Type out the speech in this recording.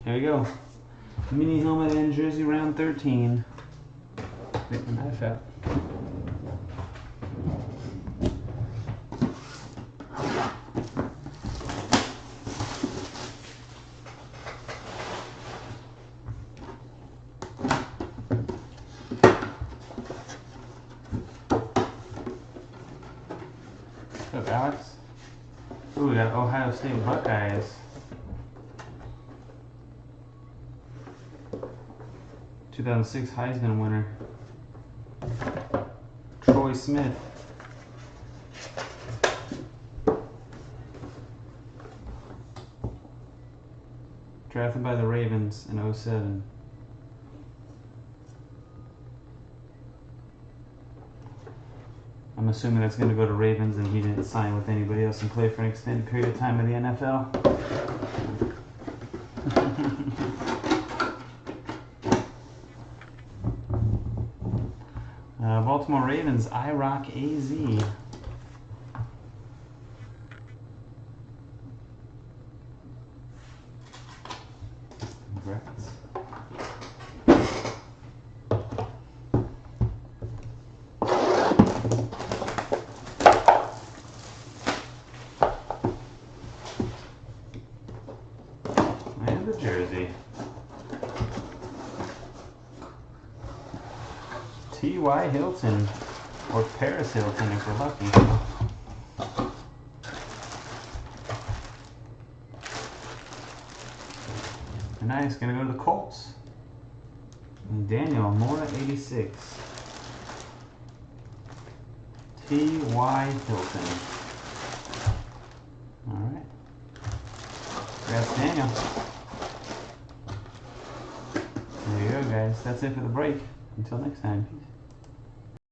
There we go. Mini helmet and jersey round 13. Take the knife out. What's up, Alex? Ooh, we got Ohio State Buckeyes. '06 Heisman winner, Troy Smith. Drafted by the Ravens in '07. I'm assuming that's going to go to Ravens and he didn't sign with anybody else and play for an extended period of time in the NFL. Baltimore Ravens, IROC AZ. Congrats. And the jersey. T.Y. Hilton, or Paris Hilton if we're lucky. Nice, gonna go to the Colts. And Daniel Mora 86. T.Y. Hilton. Alright. Congrats, Daniel. There you go, guys. That's it for the break. Until next time. Peace.